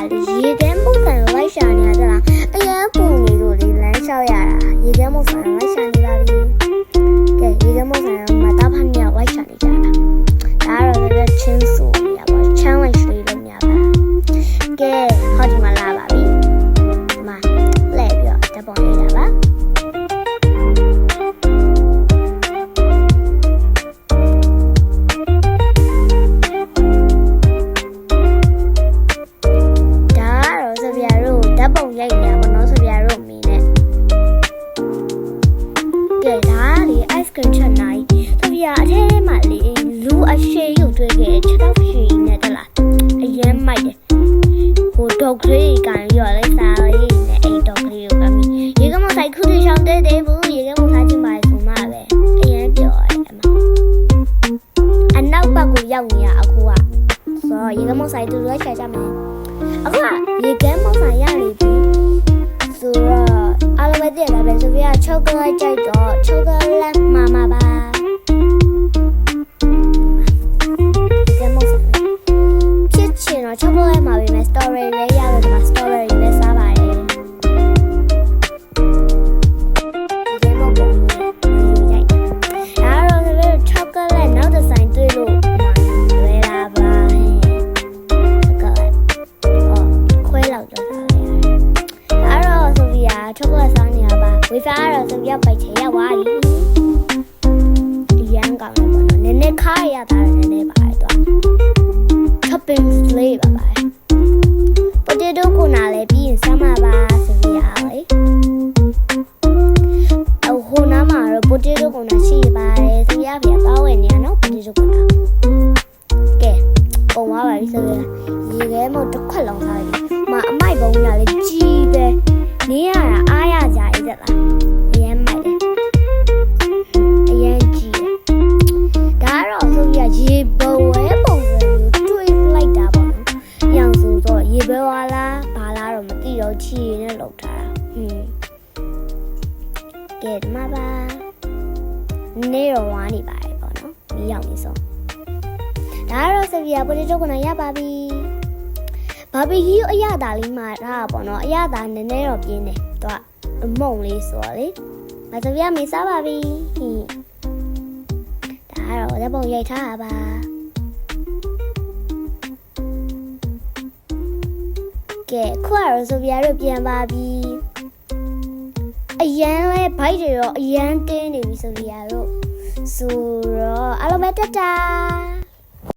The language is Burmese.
ရေခဲမှုဆန်လိုက်ရှာနေရတာအရန်ပူနေလို့လေလမ်းလျှောက်ရတာရေခဲမှုဆန်လိုက်ရှာနေပါပြီကဲရေခဲမှုဆန်မှာတာဖန်မြောက်လိုက်ရှာနေကြတာဒါကတော့ချင်းဆိုရပါ challenge လေးလုပ်များပါကဲဟောဒီမှာလာပါပြီဒီမှာလဲပြီးတော့ဓာတ်ပုံလေးတာပါရိုက်နေတာပေါ့နော်ဆိုပြရတော့မီနဲ့ကဲဒါလေ ice cream ချက်နိုင်ဆိုပြအထဲထဲမှာလေလူအရှိရုပ်တွေ့ခဲ့ချက်တော့ရှိနေတလားအရင်မိုက်တယ်ဟိုဒေါက်ကလေးကန်ရော်လိုက်စားလေးနဲ့အိမ်ဒေါက်ကလေးကိုကမီရေကမဆိုင်ခုတွေရှောင်းတဲ့ဘူးရေကမစားချင်ပါဆိုမှပဲအရင်ပြောရဲအမအနောက်ဘက်ကိုရောက်နေရအခုကဆိုတော့ရေကမဆိုင်တူလိုက်ချကြမယ်အခုကရေကမဆိုင်ရနေပြီဆိုတော့အားလုံးပဲသိရတာပဲဆိုပြချောကလက်ကြိုက်တော့ချောကလက်မာမာပါကဲမောဆိုင်ဖြစ်ချင်တော့ချောကလက်မှာပဲ story လေးရတယ်ဒီမှာ story လေးစားပါတယ်ဒီမောပုံလေးရိုက်ဒါတော့ဆိုတော့ချောကလက်နောက်တစ်ဆိုင်တွေ့လို့လွယ်လာပါခွဲလောက်တော့ချောကလက်စားနေရပါဝေဖာကတော့ဆိုပြပိုက်ချေရသွားပြီဒီရန်ကောင်းတယ်ပေါ့နော်နည်းနည်းခါရတာနည်းနည်းပါတယ်တော့ topping လေးပါပါ potato ကိုနာလဲပြီးရင်စမ်းပါပါဆိုပြရအောင်ဟိုနားမှာတော့ potato ကိုနာရှိပါတယ်ဆိုပြပြသွားဝယ်နေရနော် potato ကိုနာကဲပုံသွားပါပြီဆိုပြရေခဲမို့တစ်ခွက်လုံးစားလိုက်ပြီမအမိုက်ပုံးညာလေးကြီးပဲနေရတာအားရကြရတဲ့လားအရင်မိုက်တယ်အရင်ကြီးဒါကတော့ဆိုပြရေဘဝဲပုံစံမျိုးတွေးလိုက်တာပေါ့နော်ညောင်ဆိုတော့ရေဘဝလားဘာလားတော့မသိတော့ချီနဲ့လောက်ထားတာကဲဒီမှာပါနေတော့ဝါနေပါတယ်ပေါ့နော်မီးရောက်နေဆုံးဒါကတော့ဆိုပြပိုတေတိုကနရပါပြီဘာဘီကြီးအရသာလေးမှာဒါပေါ့နော်အရသာနည်းနည်းတော့ပြင်းတယ်သူကအမုံလေးဆိုတော့လေမဆိုပြမေးစားပါပြီဒါကတော့ဓာတ်ပုံရိုက်ထားတာပါကဲခုကတော့ဆိုပြတို့ပြန်ပါပြီအရန်လဲဘိုက်တွေတော့အရန်တင်းနေပြီဆိုပြတို့ဆိုတော့အားလုံးပဲတတာ